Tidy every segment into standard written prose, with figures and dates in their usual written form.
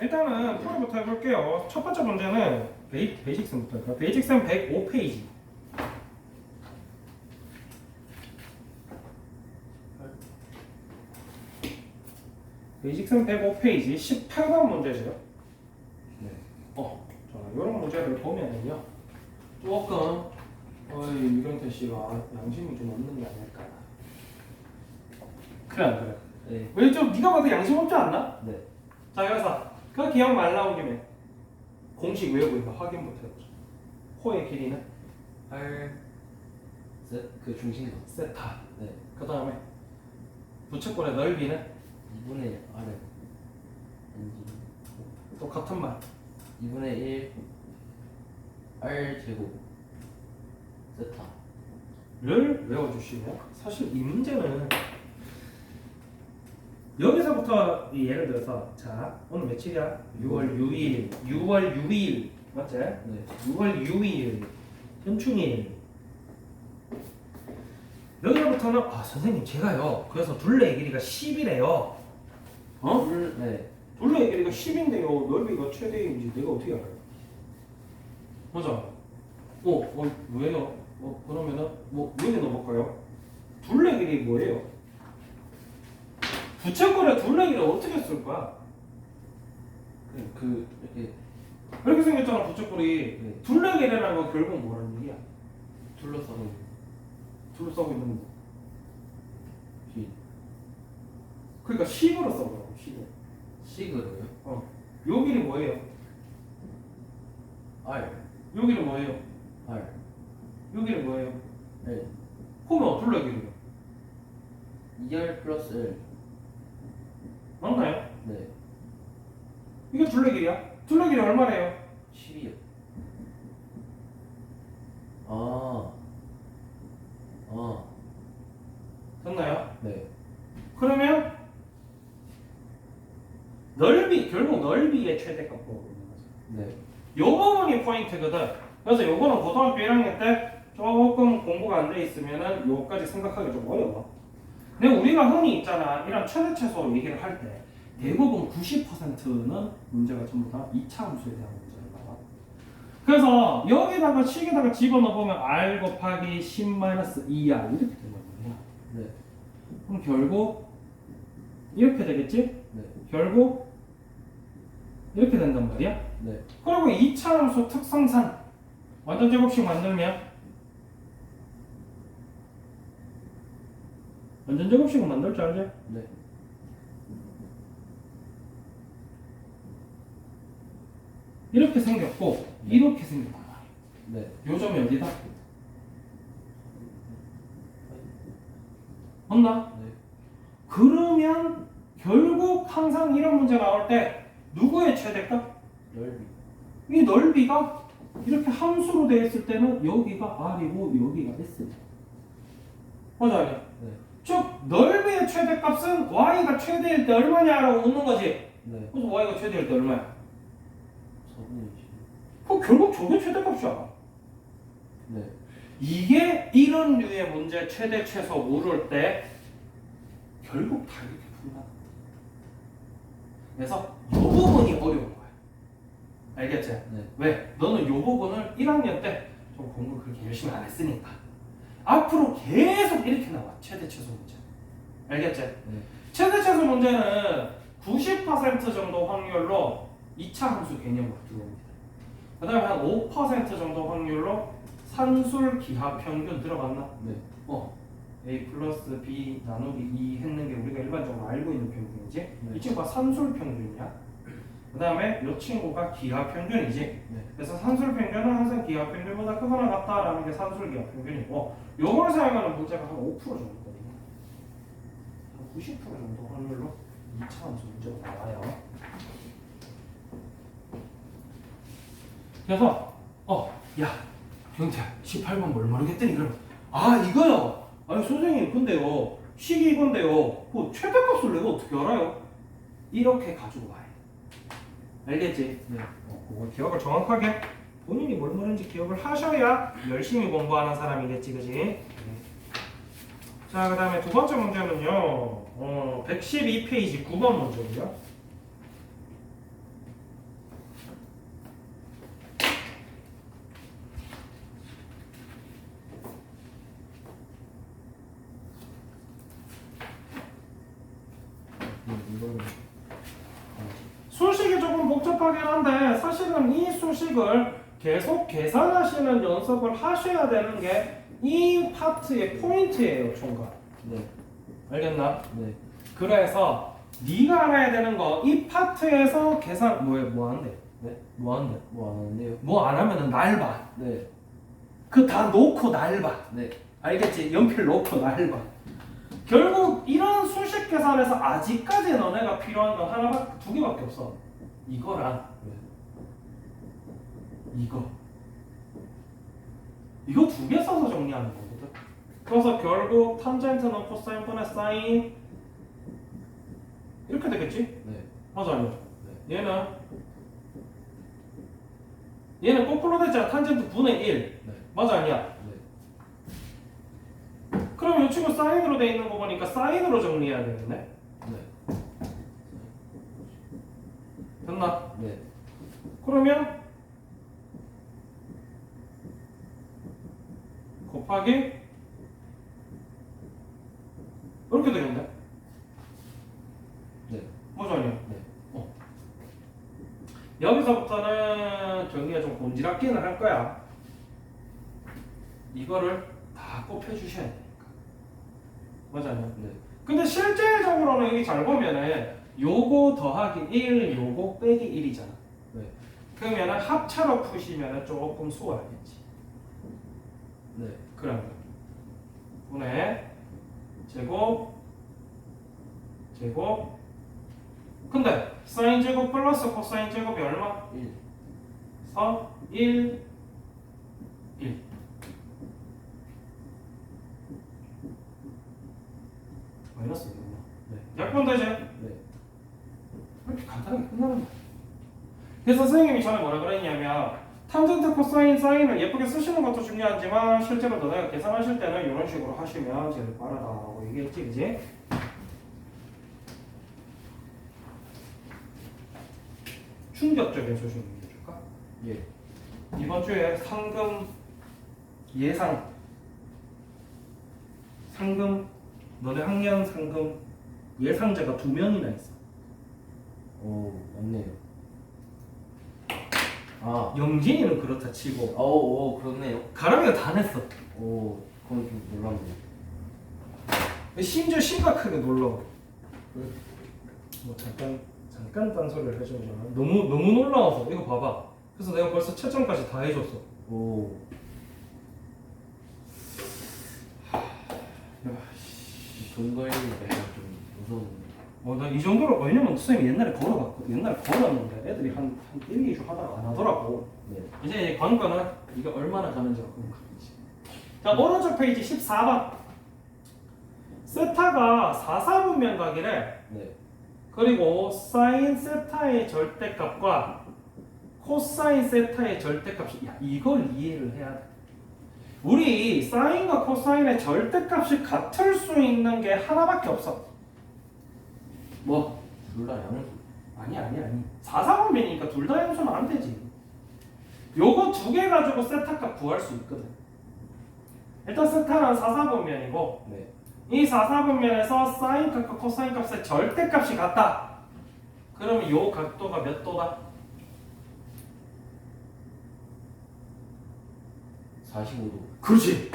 일단은 풀이부터 해볼게요. 첫 번째 문제는 베이직슨부터 할까요? 베이직슨 105페이지. 베이직슨 105페이지 18번 문제죠. 네. 자, 이런 문제를 보면은요. 조금 유경태 씨가 양심이 좀 없는 게 아닐까. 그래 안 그래? 네. 왜 좀 네가 봐도 양심 없지 않나? 네. 자, 그래서 그 기억 말 나온 김에 공식 외우니까 확인부터 해보자. 호의 길이는 8 그 중심각. 세타. 네. 그 다음에 부채꼴의 넓이는 2분의 1 아래. 똑같은 말. 2분의 1 R 제곱 세타. 를 외워주시면 사실 이 문제는 여기서부터 예를 들어서 자 오늘 며칠이야? 6월 6일 6월 6일 맞지? 네. 6월 6일 현충일 여기서부터는 선생님 제가요 그래서 둘레의 길이가 10이래요 네. 둘레의 길이가 10인데요 넓이가 최대인지 내가 어떻게 알아요? 맞아 왜요? 그러면은 여기 넣어볼까요? 둘레 길이 뭐예요? 부채꼴의 둘레 길이 어떻게 쓸 거야? 이렇게 이렇게 생겼잖아 부채꼴이. 네. 둘레 길이라는 건 결국 뭐라는 얘기야? 둘러싸고 둘러싸고 있는 거. 길. 그러니까 10으로 써보라고 10을. 식으로요? 요 길이 뭐예요? R 요 길이 뭐예요? R 요 길이 뭐예요? L 그러면 둘레 길이요 2R 플러스 L. 맞나요? 네. 이게 둘레 길이야? 둘레 길이 얼마래요? 10이요. 아. 됐나요? 네. 그러면 결국 넓이의 최대값 보고 있는 거죠. 네. 요 부분이 포인트거든. 그래서 요거는 고등학교 1학년 때 조금 공부가 안 돼 있으면은 요까지 생각하기 좀 어려워. 근데 우리가 흔히 있잖아. 이런 최대 최소 얘기를 할 때 대부분 90%는 문제가 전부 다 2차 함수에 대한 문제를 나와. 그래서 여기다가 식에다가 집어넣어 보면 r 곱하기 10-2r 이렇게 되는 거야. 네. 그럼 결국 이렇게 되겠지? 네. 결국 이렇게 된단 말이야. 네. 그리고 2차 함수 특성상 완전 제곱식 만들면 완전 제곱식은 만들 줄 알지? 네. 이렇게 생겼고 이렇게 생겼단 말이야. 네. 요 점이 어디다? 맞나? 네. 그러면 결국 항상 이런 문제 나올 때 누구의 최대값? 넓이. 이 넓이가 이렇게 함수로 되어 있을 때는 여기가 R이고 여기가 S죠. 맞아 아니야? 네. 즉 넓이의 최대값은 Y가 최대일 때 얼마냐라고 묻는 거지. 네. 그래서 Y가 최대일 때 얼마야? 4분의 20. 그럼 결국 저게 최대값이야. 네. 이게 이런 류의 문제 최대 최소 물을 때 결국 다 이렇게 푼다. 그래서 이 부분이 어려운 거야. 알겠지? 네. 왜? 너는 이 부분을 1학년 때 좀 공부 그렇게 열심히 안 했으니까 앞으로 계속 이렇게 나와. 최대 최소 문제. 알겠지? 네. 최대 최소 문제는 90% 정도 확률로 2차 함수 개념으로 들어옵니다. 그 다음에 한 5% 정도 확률로 산술 기하 평균 들어봤나? 네. A 플러스 B 나누기 2 했는 게 우리가 일반적으로 알고 있는 평균이지. 네. 이 친구가 산술 평균이야. 그 다음에 이 친구가 기하 평균이지. 네. 그래서 산술 평균은 항상 기하 평균보다 크거나 같다라는 게 산술 기하 평균이고, 요걸 사용하는 문제가 한 5% 정도거든요. 한 90% 정도 확률로 2차 함수 문제가 나와요. 그래서 야 경태 18번 뭘 모르겠더니 그럼 이거요. 아니 선생님 근데요 식이 이건데요 그 최대값을 내가 어떻게 알아요? 이렇게 가지고 와요. 알겠지? 네. 그걸 기억을 정확하게 본인이 뭘 모르는지 기억을 하셔야 열심히 공부하는 사람이겠지, 그지? 자, 그 다음에 두 번째 문제는요 112페이지 9번 문제고요. 복잡하긴 한데 사실은 이 수식을 계속 계산하시는 연습을 하셔야 되는 게 이 파트의 포인트예요, 총각. 네. 알겠나? 네. 그래서 네가 알아야 되는 거 이 파트에서 계산 뭐 한대? 네? 뭐 한대? 뭐 안 하는데요? 뭐 안 하면은 날 봐. 네. 그 다 놓고 날 봐. 네. 알겠지? 연필 놓고 날 봐. 결국 이런 수식 계산에서 아직까지 너네가 필요한 건 하나밖에 두 개밖에 없어. 이거랑 네. 이거 두 개 써서 정리하는 거거든. 그래서 결국 탄젠트는 코사인 분의 사인 이렇게 되겠지? 네. 맞아 아니야? 네. 얘는 거꾸로 됐잖아. 탄젠트 분의 1 네. 맞아 아니야? 네. 그럼 이 친구 사인으로 돼 있는 거 보니까 사인으로 정리해야 되겠네. 네. 됐나? 네. 그러면 곱하기 이렇게 되겠네. 네. 맞아 아니야? 네. 여기서부터는 정리가 좀 곤지락기는 할 거야. 이거를 다 꼭 해주셔야 되니까. 맞아 아니야? 네. 근데 실제적으로는 여기 잘 보면은 요거 더하기 1, 요거 빼기 1이잖아. 네. 그러면은 합차로 푸시면은 조금 수월하겠지. 네. 그런 거. 분의 제곱 근데 사인 제곱 플러스 코사인 제곱이 얼마? 1. 1 마이너스 1. 네. 약분 되지? 네. 이렇게 간단하게 끝나는 거야. 그래서 선생님이 전에 뭐라 그랬냐면 탄젠트 코사인 사인을 예쁘게 쓰시는 것도 중요하지만 실제로 너네가 계산하실 때는 이런 식으로 하시면 제일 빠르다고 얘기했지, 그지? 충격적인 소식 얘기해줄까? 예. 이번 주에 상금 너네 학년 상금 예상자가 2명이나 있어. 오, 맞네요. 아. 영진이는 그렇다 치고 오, 그렇네요. 가람이가 다 냈어. 오, 그건 좀 놀랍네요. 심지어 심각하게 놀라워. 뭐 잠깐 딴소리를 해주면 너무 놀라워서 이거 봐봐. 그래서 내가 벌써 채점까지 다 해줬어. 오. 근거에는 약간 좀 무서운. 나 이 정도로 왜냐면 선생님이 옛날에 걸어봤거든. 옛날에 걸었는데 애들이 한 1, 2주 하다가 안 하더라고. 네. 이제 관건은 이거 얼마나 가는지가 궁금하지. 자, 오른쪽 페이지 14번. 세타가 4사분면각이래. 네. 그리고 사인 세타의 절대값과 코사인 세타의 절대값이 이걸 이해를 해야 돼. 우리 사인과 코사인의 절대값이 같을 수 있는 게 하나밖에 없어. 뭐? 둘 다 양수. 아니. 4사분면이니까 둘 다 양수는 안 되지. 요거 두 개 가지고 세타값 구할 수 있거든. 일단 세타는 4사분면이고 네. 이 4사분면에서 사인 값과 코사인 값의 절대값이 같다. 그러면 요 각도가 몇 도다? 45도. 그렇지.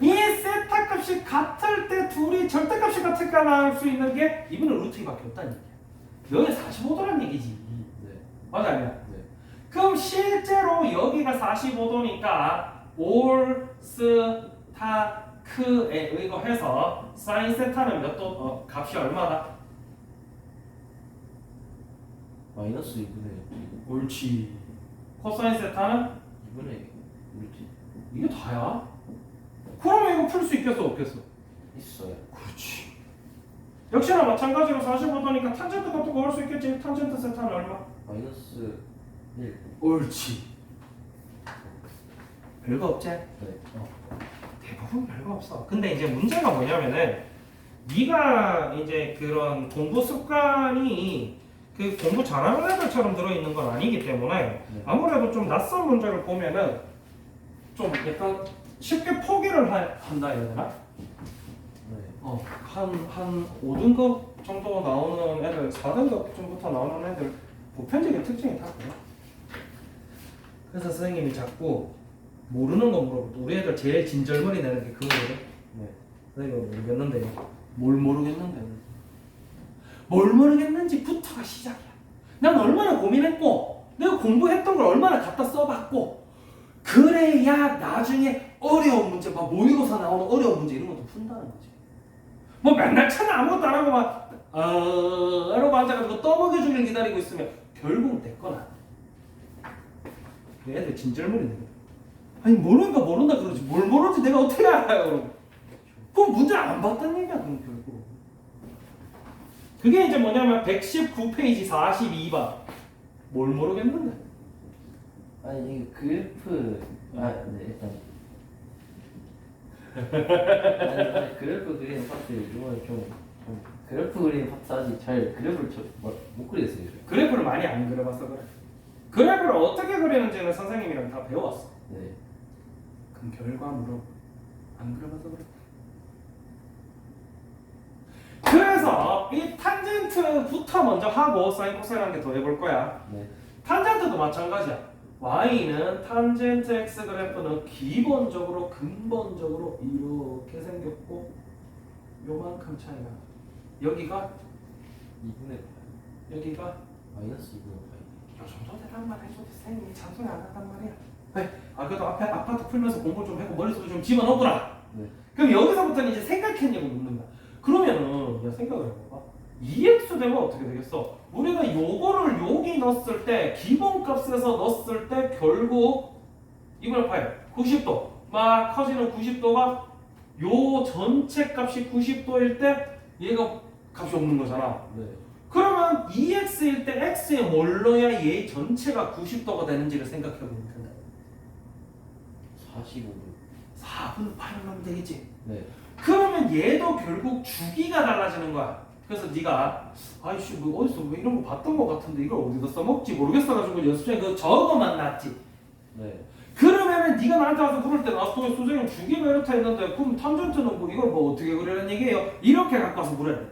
이 세타 값이 같을 때 둘이 절대값이 같을까 나올 수 있는 게 이분은 루트 2밖에 없다는 얘기야. 여기 45도란 얘기지. 네. 맞아 아니야? 네. 그럼 실제로 여기가 45도니까 올스타크에 의거해서 사인 세타는 몇 도? 값이 얼마다? 마이너스 2분의 옳지. 코사인 세타는 2분의 루트 이게 다야? 그러면 이거 풀 수 있겠어 없겠어? 있어요. 그렇지. 역시나 마찬가지로 45도니까 탄젠트 값도 구할 수 있겠지. 탄젠트 세타는 얼마? 마이너스 1. 옳지. 별거 없지? 네. 대부분 별거 없어. 근데 이제 문제가 뭐냐면은 네가 이제 그런 공부 습관이 그 공부 잘하는 애들처럼 들어있는 건 아니기 때문에 네. 아무래도 좀 낯선 문제를 보면은 좀 약간 쉽게 포기를 한다 해야 되나? 네. 한 5등급 정도 나오는 애들, 4등급 정도부터 나오는 애들 보편적인 특징이 다 그래. 그래서 선생님이 자꾸 모르는 거 물어보고 우리 애들 제일 진절머리 내는 게 그거거든. 네. 선생님이 모르겠는데 뭘 모르겠는데 뭘 모르겠는지부터가 시작이야. 난 얼마나 고민했고 내가 공부했던 걸 얼마나 갖다 써봤고 그래야 나중에 어려운 문제 막 모의고사 나오는 어려운 문제 이런 것도 푼다는 거지. 뭐 맨날 차는 아무것도 안 하고 막 이러고 앉아가지고 떠먹여주길 기다리고 있으면 결국은 됐거나 애들 진절머리 내거든. 아니 모르니까 모른다 그러지 뭘 모르지 내가 어떻게 알아요. 그럼 문제 안 봤다는 얘기야 그럼 결국. 그게 이제 뭐냐면 119페이지 42번 뭘 모르겠는데. 아니 이게 그래프 네 일단 아니 그래프 그리는 파트 이거는 좀 그래프 그리는 파트 아직 잘 그래프를 못 그리겠어요. 그래프를 많이 안 그려봐서 그래. 그래프를 어떻게 그리는지는 선생님이랑 다 배워왔어. 네. 그럼 결과물은 안 그려봐서 그래. 그래서 이 탄젠트부터 먼저 하고 사인 코사인한 게 더 해볼 거야. 네. 탄젠트도 마찬가지야. y는 탄젠트 x 그래프는 기본적으로 근본적으로 이렇게 생겼고 요만큼 차이가 나. 여기가 2분의 여기가 마이너스 2분의 요 정도 대답만 해줘도 선생님이 잔소리 안 한단 말이야. 그래도 앞에 아파트 풀면서 공부 좀 하고 머릿속에 좀 집어넣어보라. 네. 그럼 여기서부터는 이제 생각했냐고 묻는 거야. 그러면은 야 생각을 해봐봐. 2x 되면 어떻게 되겠어? 우리가 요거를 여기 넣었을 때 기본값에서 넣었을 때 결국 2분의 8 90도 막 커지는 90도가 요 전체 값이 90도일 때 얘가 값이 없는 거잖아. 네. 그러면 2x일 때 x에 뭘 넣어야 얘 전체가 90도가 되는지를 생각해 보면 된다. 45분. 4분의 8을 넣으면 되겠지. 네. 그러면 얘도 결국 주기가 달라지는 거야. 그래서 네가 아이씨 뭐 어디서 왜 이런 거 봤던 거 같은데 이걸 어디서 써먹지 모르겠어가지고 연습생에 그 저거만 놨지. 네. 그러면은 네가 나한테 와서 그럴 때 나서 선생님 주기가 이렇다 했는데 그럼 탄젠트는 뭐 이걸 뭐 어떻게 그리는 얘기예요? 이렇게 갖고 와서 물어야 돼.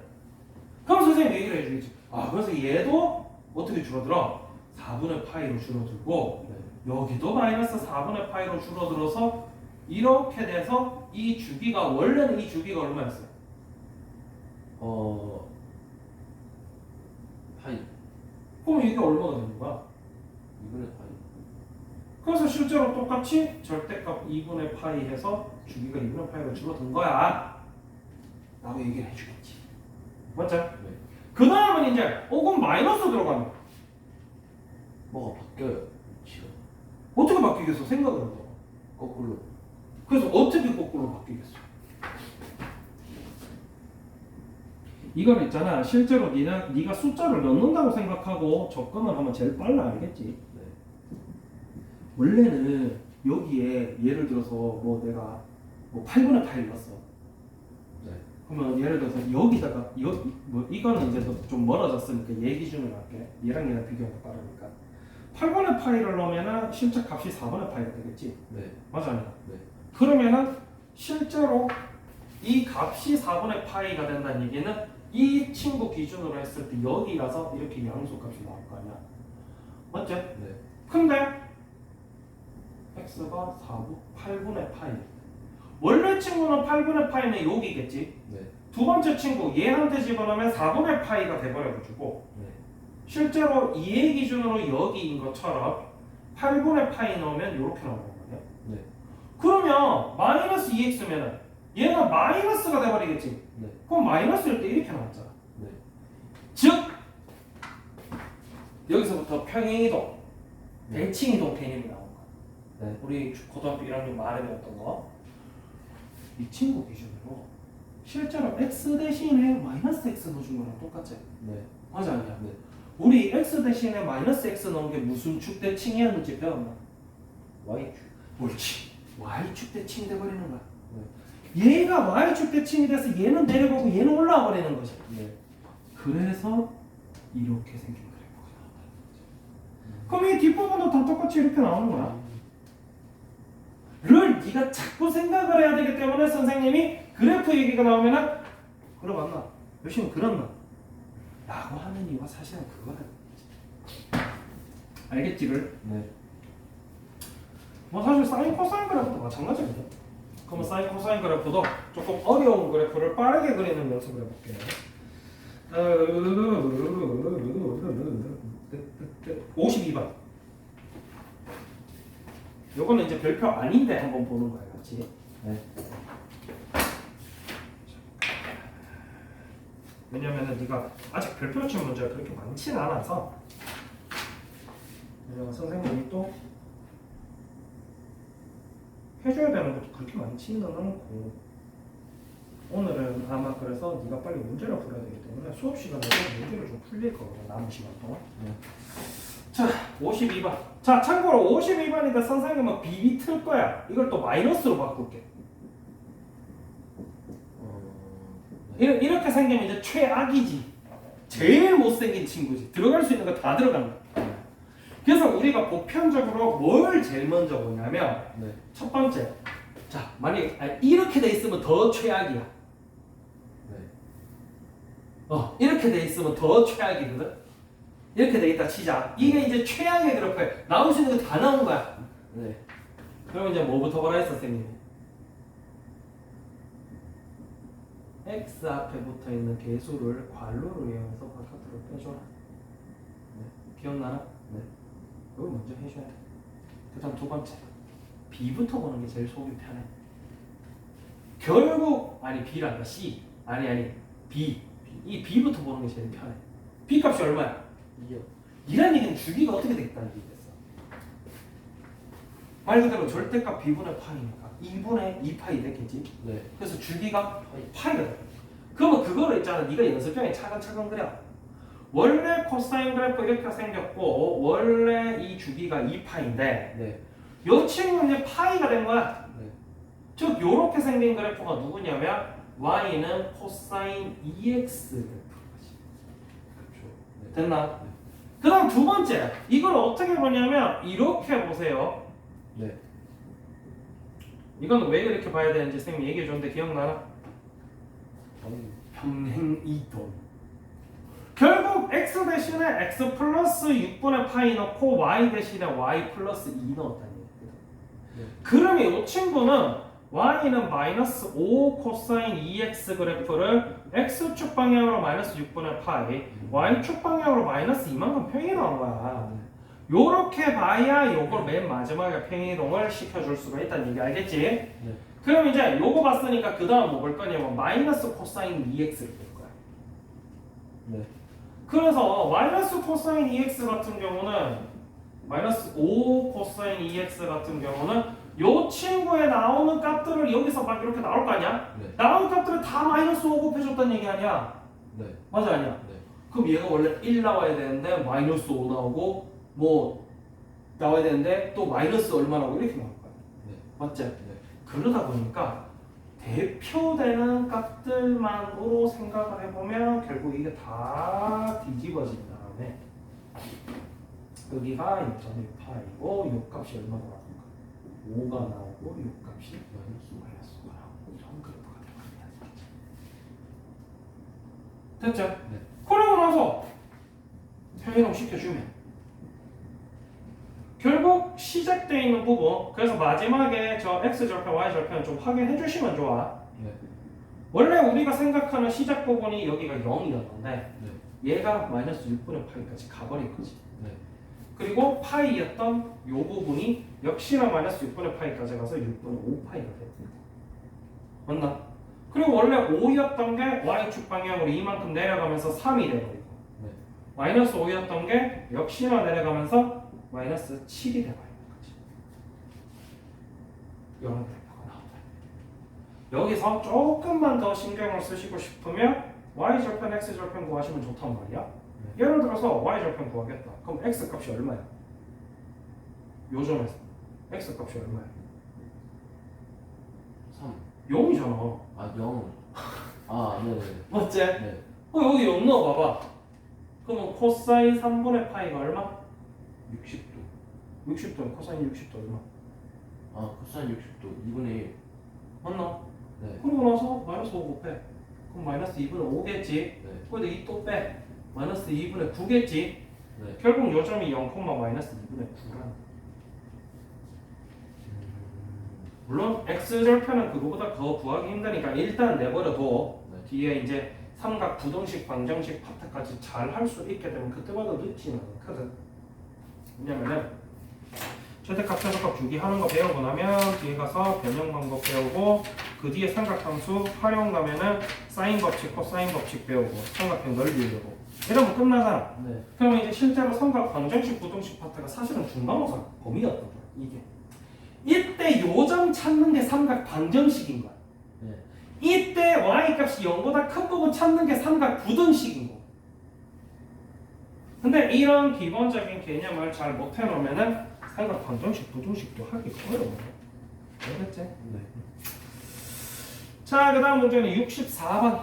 그럼 선생님 얘기를 해주겠지. 그래서 얘도 어떻게 줄어들어? 4분의 파이로 줄어들고 네. 여기도 마이너스 4분의 파이로 줄어들어서 이렇게 돼서 이 주기가 원래는 이 주기가 얼마였어요? 파이. 그럼 이게 얼마가 되는 거야? 2분의 파이. 그래서 실제로 똑같이 절대값 2분의 파이 해서 주기가 2분의 파이로 줄어든 거야 라고 얘기를 해주겠지. 맞죠? 네. 그 다음은 이제 그럼 마이너스 들어가는 거야. 뭐가 바뀌어요. 위치가. 어떻게 바뀌겠어? 생각을 해봐. 거꾸로. 그래서 어떻게 거꾸로 바뀌겠어? 이건 있잖아. 실제로 네가 숫자를 넣는다고 생각하고 접근을 하면 제일 빨라 알겠지? 네. 원래는 여기에 예를 들어서 뭐 내가 뭐 8분의 8 넣었어. 네. 그러면 예를 들어서 여기다가 뭐 이거는 이제 좀 멀어졌으니까 얘 기준으로 할게. 얘랑 얘랑 비교하면 빠르니까. 8분의 파이를 넣으면은 실제 값이 4분의 파이가 되겠지. 네. 맞아요. 네. 그러면은 실제로 이 값이 4분의 파이가 된다는 얘기는 이 친구 기준으로 했을 때 여기라서 이렇게 양수값이 나올 거 아니야. 맞지? 네. 근데 x가 8분의 파이. 원래 친구는 8분의 파이는 여기겠지. 네. 두 번째 친구 얘한테 집어넣으면 4분의 파이가 돼버려가지고 네. 실제로 얘 기준으로 여기인 것처럼 8분의 파이 넣으면 이렇게 나오는 거예요. 네. 그러면 마이너스 2x면은 얘가 마이너스가 돼버리겠지. 네. 그럼 마이너스일 때 이렇게 나왔잖아. 네. 즉 여기서부터 평행이동, 대칭이동 개념이 나온 거야. 네. 우리 고등학교 1학년 말에 배웠던 거. 이 친구 기준으로 실제로 x 대신에 마이너스 x 넣어준 거랑 똑같지? 네. 맞아 아니야? 네. 우리 x 대신에 마이너스 x 넣은 게 무슨 축 대칭이었는지 배웠나? Y축. 옳지. y축 대칭이 돼버리는 거야. 네. 얘가 y축 대칭이 돼서 얘는 내려가고 얘는 올라와 버리는 거지. 네. 그래서 이렇게 생긴 그래프가 나온다. 그럼 이 뒷부분도 다 똑같이 이렇게 나오는 거야. 를 네가 자꾸 생각을 해야 되기 때문에 선생님이 그래프 얘기가 나오면은 그려봤나? 열심히 그렸나? 라고 하는 이유가 사실은 그거야. 알겠지를? 네. 뭐 사실 사인 코사인 그래프도 마찬가지거든. 그러면 사인 코사인 그래프도 조금 어려운 그래프를 빠르게 그리는 연습을 해볼게요. 52번. 요거는 이제 별표 아닌데 한번 보는 거야, 같이. 네. 왜냐면은 네가 아직 별표 친 문제가 그렇게 많지는 않아서. 선생님이 또 해줘야 되는 것도 그렇게 많지는 않고 오늘은 아마 그래서 네가 빨리 문제를 풀어야 되기 때문에 수업 시간에 문제를 좀 풀릴 거거든, 남은 시간 동안. 네. 자, 52번. 자, 참고로 52번인데 선생님은 비비 틀 거야. 이걸 또 마이너스로 바꿀게. 네. 이렇게 생기면 이제 최악이지. 제일 못생긴 친구지. 들어갈 수 있는 거 다 들어간다. 그래서 우리가 보편적으로 뭘 제일 먼저 보냐면 네. 첫 번째. 자, 만약에 이렇게 돼 있으면 더 최악이야. 네. 이렇게 돼 있으면 더 최악이거든. 이렇게 돼 있다 치자. 이게 이제 최악의 그래프야. 나올 수 있는 거 다 나온 거야. 네. 그럼 이제 뭐부터 보라 했어, 선생님? x 앞에 붙어 있는 개수를 괄호를 이용해서 바깥으로 빼줘라. 네. 기억나나? 네. 이거 먼저 해줘야 돼. 그 다음 두 번째. b부터 보는 게 제일 속이 편해. 결국 B란다. C. 아니 B. 이 B부터 보는 게 제일 편해. B 값이 얼마야? 2요. 이란 얘기는 주기가 어떻게 되겠다는 얘기겠어. 말 그대로 절대값 B분의 파이니까 2분의 2파이 되겠지. 네. 그래서 주기가 파이가 돼. 그러면 그거를 있잖아. 네가 연습장에 차근차근 그려. 원래 코사인 그래프 이렇게 생겼고 원래 이 주기가 2파인데 네. 이 친구는 이제 파이가 된 거야. 네. 즉 요렇게 생긴 그래프가 누구냐면 y는 코사인 2x 그래프까지. 그렇죠. 네. 됐나? 네. 그 다음 두 번째. 이걸 어떻게 보냐면 이렇게 보세요. 네. 이건 왜 이렇게 봐야 되는지 선생님이 얘기해 줬는데 기억나나? 아니. 평행 이동. 결국 x 대신에 x 플러스 6분의 파이 넣고 y 대신에 y 플러스 2 넣었다는 얘기거든. 네. 그러면 이 친구는 y는 마이너스 5 코사인 2x 그래프를 x축 방향으로 마이너스 6분의 파이, y축 방향으로 마이너스 이만큼 평행이동한 거야. 요렇게 봐야 요걸 맨 마지막에 평행이동을 시켜줄 수가 있다는 얘기 알겠지? 네. 그럼 이제 요거 봤으니까 그 다음 뭐 볼 거냐면 마이너스 코사인 2x를 볼 거야. 네. 그래서 마이너스 코사인 2x 같은 경우는 마이너스 5 코사인 2x 같은 경우는 요 친구에 나오는 값들을 여기서 막 이렇게 나올 거 아니야? 네. 나온 값들을 다 마이너스 5 곱해줬다는 얘기 아니야? 네. 맞아 아니야? 네. 그럼 얘가 원래 1 나와야 되는데 마이너스 5 나오고 뭐 나와야 되는데 또 마이너스 얼마 나오고 이렇게 나올 거야. 네. 맞지? 네. 그러다 보니까 대표되는 값들만으로 생각을 해보면 결국 이게 다 뒤집어진 다음에 여기가 2.1파이고 요 값이 얼마 나왔는가? 5가 나오고 요 값이 마이너스 5가 나오고 이런 그래프가 되거든요. 됐죠? 네. 그러고 나서 평행이동 시켜주면 결국 시작되어 있는 부분, 그래서 마지막에 저 x절편, y절편 좀 확인해 주시면 좋아. 네. 원래 우리가 생각하는 시작 부분이 여기가 0이었는데 네. 얘가 마이너스 6분의 파이까지 가버린 거지. 네. 그리고 파이였던 요 부분이 역시나 마이너스 6분의 파이까지 가서 6분의 5파이가 됐습니다. 맞나? 그리고 원래 5였던 게 y축 방향으로 이만큼 내려가면서 3이 돼버리고 네. 마이너스 5였던 게 역시나 내려가면서 마이너스 7이 돼버리는 거지. 이런 그래프가 나온다. 여기서 조금만 더 신경을 쓰시고 싶으면 y절편, x절편 구하시면 좋단 말이야. 네. 예를 들어서 y절편 구하겠다. 그럼 x 값이 얼마야? 요 점에서 x 값이 얼마야? 3. 0이잖아. 아, 0. 아, 네. 네. 맞지? 네. 여기 0 넣어봐봐. 그러면 코사인 3분의 파이가 얼마? 60도. 60도. 코사인 60도 얼마? 아, 코사인 60도. 2분의 1. 맞나? 네. 그러고 나서 마이너스 5 곱해. 그럼 마이너스 2분의 5겠지? 네. 거기다 2 또 빼. 마이너스 2분의 9겠지? 네. 결국 요점이 0, 마이너스 2분의 9라는. 물론 x절편은 그거보다 더 구하기 힘드니까 일단 내버려둬. 네. 뒤에 이제 삼각 부등식 방정식 파트까지 잘 할 수 있게 되면 그때마다 늦지는 않거든. 왜냐면은 최대값 최소값 주기 하는 거 배우고 나면 뒤에 가서 변형 방법 배우고 그 뒤에 삼각함수 활용 가면은 사인 법칙, 코사인 법칙 배우고 삼각형 넓이 배우고 이러면 끝나잖아. 네. 그러면 이제 실제로 삼각 방정식 부등식 파트가 사실은 중간고사 범위였던 거야. 이게 이때 요점 찾는 게 삼각 방정식인 거야. 네. 이때 y값이 0보다 큰 부분 찾는 게 삼각 부등식인 거야. 근데 이런 기본적인 개념을 잘 못 해놓으면은 삼각 방정식 부등식도 하기가 어려워요. 알겠지? 네. 자, 그 다음 문제는 64번.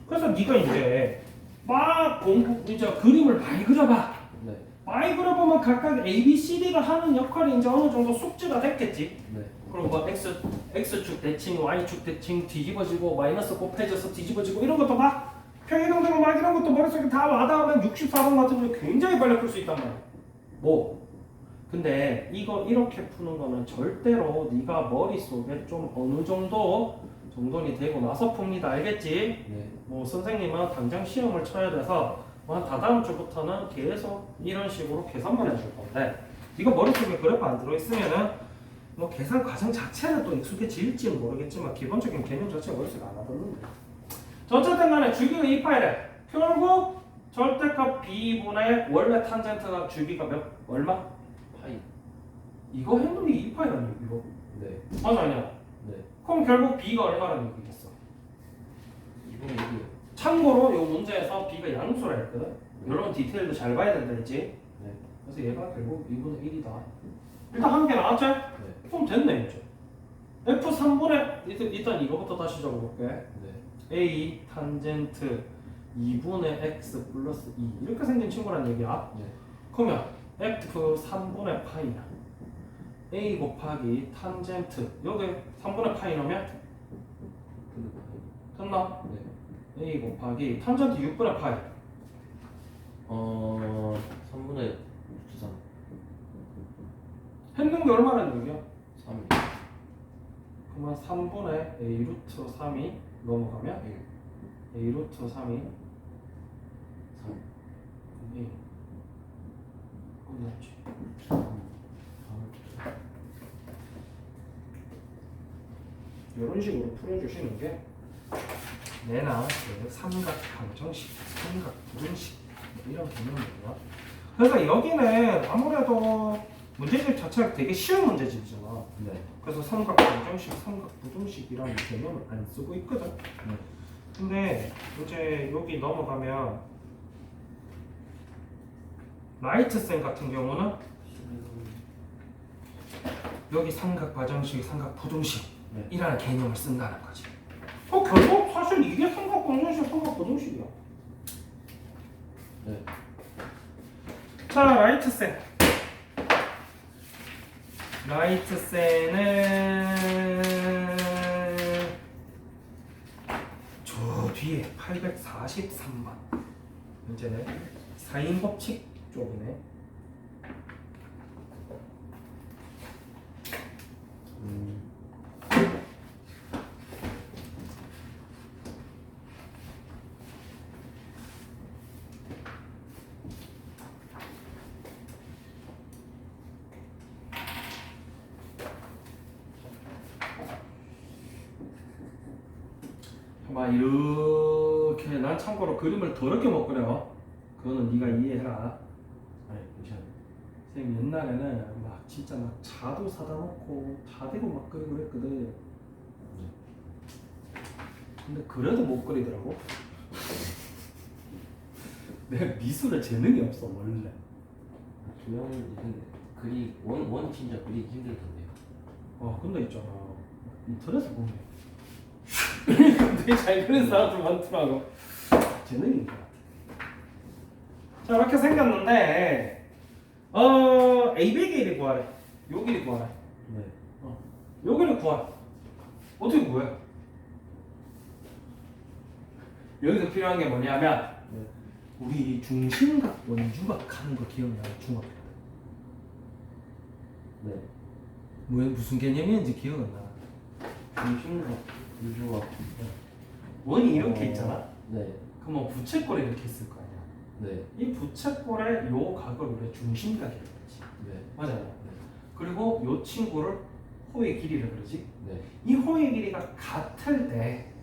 그래서 네가 이제 막 이제 그림을 많이 그려봐. 네. 많이 그려보면 각각 A, B, C, D가 하는 역할이 이제 어느 정도 숙지가 됐겠지. 네. 그리고 뭐 X축 대칭, Y축 대칭 뒤집어지고 마이너스 곱해져서 뒤집어지고 이런 것도 막 평행이동되고 막 이런 것도 머릿속에 다 와닿으면 64번 같은 경우 굉장히 빨리 풀 수 있단 말이야. 뭐 근데 이거 이렇게 푸는 거는 절대로 네가 머릿속에 좀 어느 정도 정돈이 되고 나서 풉니다. 알겠지? 네. 뭐 선생님은 당장 시험을 쳐야 돼서 뭐 다다음 주부터는 계속 이런 식으로 계산만 해줄 건데 네가 머릿속에 그래프 안 들어있으면은 뭐 계산 과정 자체는 또 익숙해질지는 모르겠지만 기본적인 개념 자체가 머릿속에 안 와닿는데 어쨌든 간에 주기가 2파이래. 결국 절대값 b분의 원래 탄젠트가 주기가 얼마? 파이. 이거 했는 게 2파이라는 얘기고 네. 맞아 아니야? 네. 그럼 결국 b가 얼마라는 얘기겠어? 2분의 1이요. 참고로 이 문제에서 b가 양수라 했거든. 이런 디테일도 잘 봐야 된다 했지? 네. 그래서 얘가 결국 2분의 1이다. 일단 한 개 나왔죠? 네. 그럼 됐네 이제. f 3분의 일단 이거부터 다시 적어볼게. 네. a 탄젠트 2분의 x 플러스 2 이렇게 생긴 친구란 얘기야. 네. 그러면 f 3분의 파이야. a 곱하기 탄젠트 여기 3분의 파이 넣으면 근데 됐나? 네. a 곱하기 탄젠트 6분의 파이 3분의 3. 했는 게 얼마라는 얘기야? 3. 그러면 3분의 a 루트 3이 넘어가면 1. a 루트 3이 3. 2 끝났지. 이런 식으로 풀어주시는 게 내나 그 삼각 방정식, 삼각 부등식 뭐 이런 개념이에요. 그래서 여기는 아무래도 문제집 자체가 되게 쉬운 문제집이잖아. 네. 그래서 삼각 방정식, 삼각 부등식이라는 개념을 안 쓰고 있거든. 네. 근데 이제 여기 넘어가면 라이트쌤 같은 경우는 여기 삼각 방정식, 삼각 부등식 네. 이라는 개념을 쓴다는 거지. 결국 사실 이게 삼각 방정식, 삼각 부등식이야. 네. 자, 라이트쌤. 라이트쌤은 저 뒤에 843번. 문제는 사인 법칙 쪽이네. 막 이렇게 난 참고로 그림을 더럽게 못 그려. 그거는 네가 이해해라. 아니, 괜찮아요. 선생님 옛날에는 막 진짜 막 자도 사다 놓고 다 대고 막 그리고 그랬거든. 근데 그래도 못 그리더라고. 내가 미술에 재능이 없어 원래. 조영이 근데 원 진짜 그리기 힘들던데요. 근데 있잖아 인터넷에 보면 되게 잘 그리는 사람들 많더라고. 재능인 것 같아. 자 이렇게 생겼는데 AB의 길이 구하래. 요 길이 구하래. 네. 요 길이 구하래. 어떻게 구해? 여기서 필요한 게 뭐냐면 네. 우리 중심각 원주각 하는 거 기억나요? 중학교 때. 네. 무슨 개념이었는지 기억은 나. 중심각 유주각. 원이 이렇게 있잖아. 네. 그러면 부채꼴에 이렇게 있을 거 아니야. 네. 이 부채꼴의 요 각을 우리가 중심각이라고 그러지. 네. 맞아요. 그리고 요 친구를 호의 길이를 그러지. 네. 이 호의 길이가 같을 때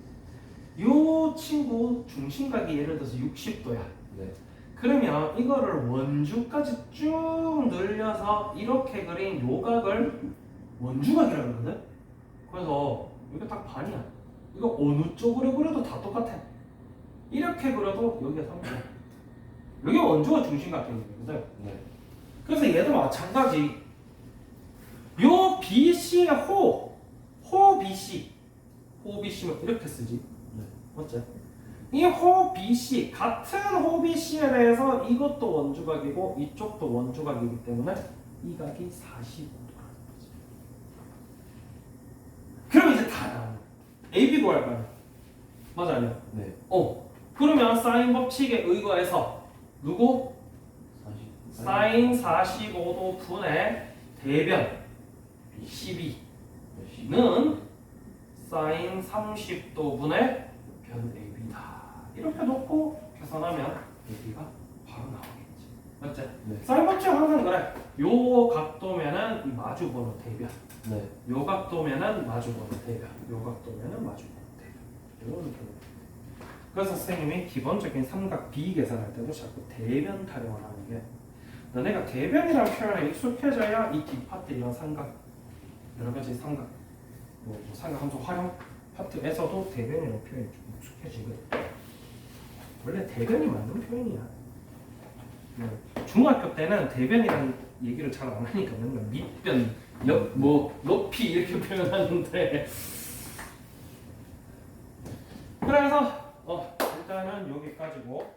요 친구 중심각이 예를 들어서 60도야. 네. 그러면 이거를 원주까지 쭉 늘려서 이렇게 그린 요 각을 원주각이라고 그러거든. 그래서 이게 딱 반이야. 이거 어느 쪽으로 그려도 다 똑같아. 이렇게 그려도 여기가 3도. 여기 원주가 중심각형이거든. 네. 그래서 얘도 마찬가지. 요 BC의 호 BC, 호 BC면 이렇게 쓰지. 네. 맞지? 이 호 BC 같은 호 BC에 대해서 이것도 원주각이고 이쪽도 원주각이기 때문에 이 각이 45도라는 거지. 그럼 이제 다 나와. AB 구할 거야. 맞아 아니야? 네. 그러면 사인 법칙에 의거해서 누구? 40. 사인 45도 분의 대변 12는 사인 30도 분의 변 AB다. 이렇게 놓고 계산하면 AB가 바로 나오겠지. 맞지? 네. 사인 법칙 항상 그래. 요 각도면은 이 마주보는 대변. 네. 요 각도면은 마주보는 대변. 요 각도면은 마주보는 대변. 이런 느낌. 그래서 선생님이 기본적인 삼각 B 계산할 때도 자꾸 대변 타령을 하는 게 너네가 대변이라는 표현에 익숙해져야 이 뒷파트 이런 삼각 여러 가지 삼각 뭐 삼각 함수 활용 파트에서도 대변이라는 표현이 좀 익숙해지거든. 원래 대변이 맞는 표현이야. 중학교 때는 대변이라는 얘기를 잘 안 하니까 맨날 밑변, 뭐 높이 이렇게 표현하는데 그래서 일단은 여기까지고